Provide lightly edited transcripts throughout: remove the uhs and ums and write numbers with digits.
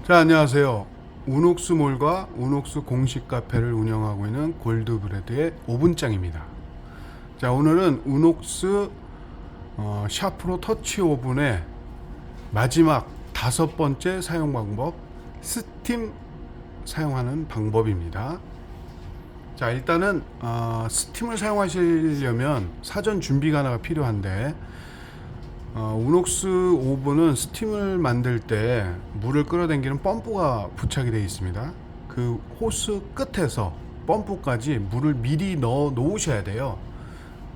자, 안녕하세요. 우녹스몰과 우녹스 공식 카페를 운영하고 있는 골드브레드의 오븐짱입니다. 자, 오늘은 우녹스 샤프로 터치 오븐의 마지막 5번째 사용 방법, 스팀 사용하는 방법입니다. 자, 일단은 스팀을 사용하시려면 사전 준비가 하나가 필요한데, 우녹스 오븐은 스팀을 만들 때 물을 끌어당기는 펌프가 부착이 되어 있습니다. 그 호스 끝에서 펌프까지 물을 미리 넣어 놓으셔야 돼요.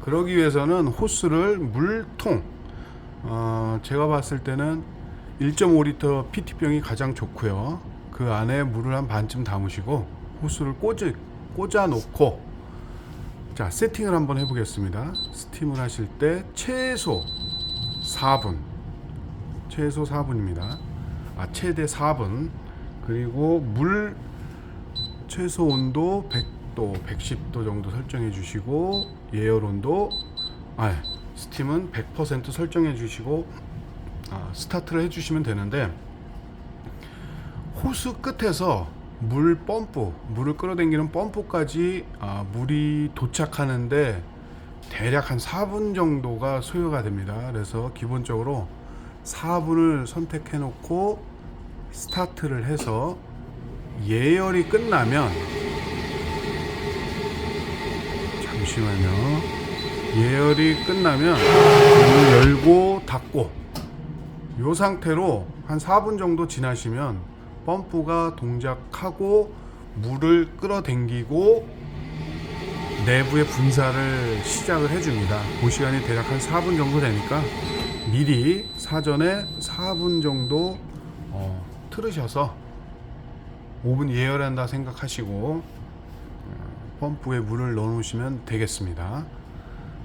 그러기 위해서는 호스를 물통, 제가 봤을 때는 1.5리터 PT병이 가장 좋고요. 그 안에 물을 한 반쯤 담으시고 호스를 꽂아 놓고, 자, 세팅을 한번 해보겠습니다. 스팀을 하실 때 최소 4분입니다. 최대 4분. 그리고 물 최소 온도 100도, 110도 정도 설정해 주시고, 예열 온도, 스팀은 100% 설정해 주시고, 스타트를 해 주시면 되는데, 호스 끝에서 물을 끌어당기는 펌프까지 물이 도착하는데 대략 한 4분 정도가 소요가 됩니다. 그래서 기본적으로 4분을 선택해 놓고 스타트를 해서 예열이 끝나면, 잠시만요. 예열이 끝나면 문을 열고 닫고, 이 상태로 한 4분 정도 지나시면 펌프가 동작하고 물을 끌어당기고 내부의 분사를 시작을 해줍니다. 그 시간이 대략 한 4분 정도 되니까 미리 사전에 4분 정도 틀으셔서 오븐 예열한다 생각하시고 펌프에 물을 넣어 놓으시면 되겠습니다.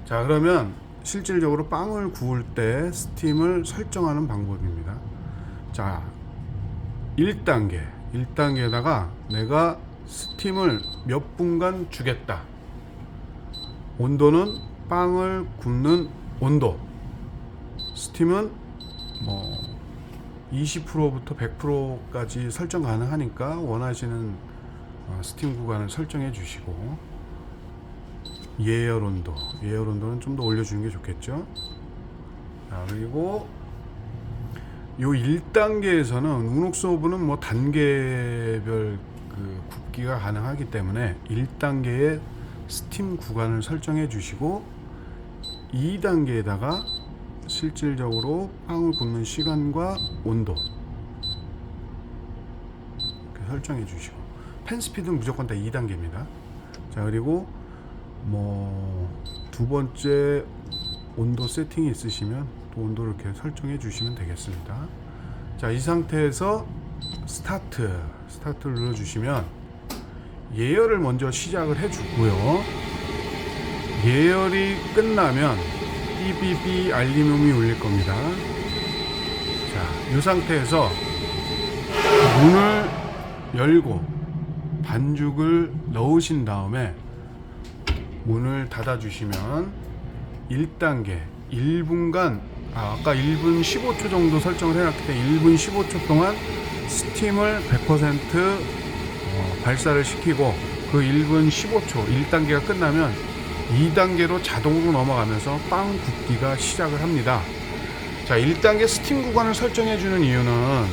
자, 그러면 실질적으로 빵을 구울 때 스팀을 설정하는 방법입니다. 자, 1단계에다가 내가 스팀을 몇 분간 주겠다. 온도는 빵을 굽는 온도, 스팀은 20%부터 100%까지 설정 가능하니까 원하시는 스팀 구간을 설정해 주시고, 예열 온도는 좀 더 올려주는 게 좋겠죠. 그리고 요 1단계에서는 우녹스 오븐은 단계별 굽기가 가능하기 때문에 1단계에 스팀 구간을 설정해 주시고, 2단계에다가 실질적으로 빵을 굽는 시간과 온도 설정해 주시고, 팬 스피드는 무조건 다 2단계입니다. 자, 그리고 두 번째 온도 세팅이 있으시면 또 온도를 이렇게 설정해 주시면 되겠습니다. 자, 이 상태에서 스타트를 눌러 주시면 예열을 먼저 시작을 해 주고요. 예열이 끝나면 삐삐삐 알림음이 울릴 겁니다. 자, 이 상태에서 문을 열고 반죽을 넣으신 다음에 문을 닫아 주시면 1단계 1분간, 아까 1분 15초 정도 설정을 해놨기 때문에 1분 15초 동안 스팀을 100% 발사를 시키고, 그 1분 15초 1단계가 끝나면 2단계로 자동으로 넘어가면서 빵 굽기가 시작을 합니다. 자, 1단계 스팀 구간을 설정해 주는 이유는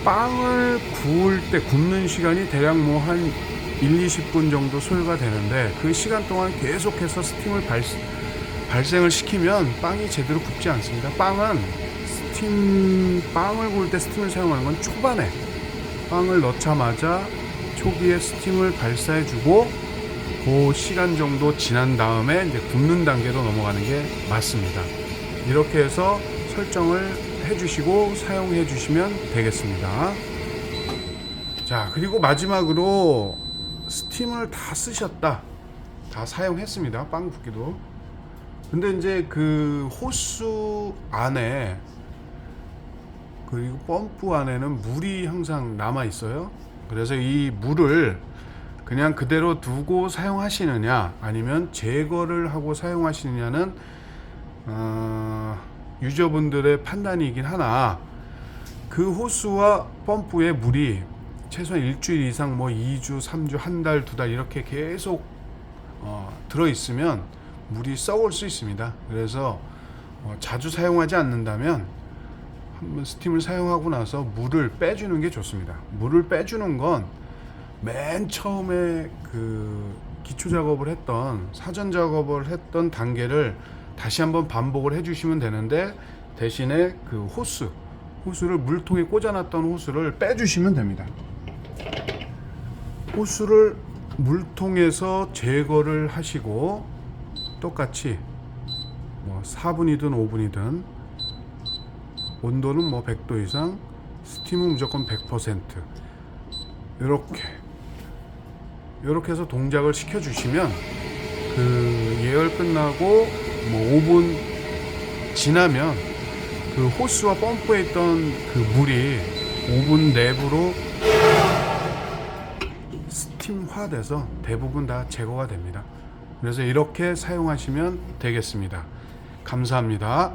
빵을 구울 때 굽는 시간이 대략 한 1-20분 정도 소요가 되는데, 그 시간 동안 계속해서 스팀을 발생을 시키면 빵이 제대로 굽지 않습니다. 빵을 구울 때 스팀을 사용하는 건 초반에 빵을 넣자마자 초기에 스팀을 발사해주고, 그 시간 정도 지난 다음에 이제 굽는 단계로 넘어가는 게 맞습니다. 이렇게 해서 설정을 해주시고 사용해 주시면 되겠습니다. 자, 그리고 마지막으로 스팀을 다 쓰셨다, 다 사용했습니다. 빵 굽기도. 근데 이제 그 호스 안에 그리고 펌프 안에는 물이 항상 남아 있어요. 그래서 이 물을 그냥 그대로 두고 사용하시느냐 아니면 제거를 하고 사용하시느냐는 유저분들의 판단이긴 하나, 그 그 호스와 펌프에 물이 최소한 일주일 이상, 뭐 2주, 3주, 한 달, 두 달 이렇게 계속 들어있으면 물이 썩을 수 있습니다. 그래서 자주 사용하지 않는다면 한번 스팀을 사용하고 나서 물을 빼주는 게 좋습니다. 물을 빼주는 건 맨 처음에 그 기초 작업을 했던, 사전 작업을 했던 단계를 다시 한번 반복을 해주시면 되는데, 대신에 그 호스를 물통에 꽂아놨던 호스를 빼주시면 됩니다. 호스를 물통에서 제거를 하시고, 똑같이 뭐 4분이든 5분이든 온도는 뭐 100도 이상, 스팀은 무조건 100%, 이렇게 해서 동작을 시켜주시면 그 예열 끝나고 뭐 5분 지나면 그 호스와 펌프에 있던 그 물이 오븐 내부로 스팀화돼서 대부분 다 제거가 됩니다. 그래서 이렇게 사용하시면 되겠습니다. 감사합니다.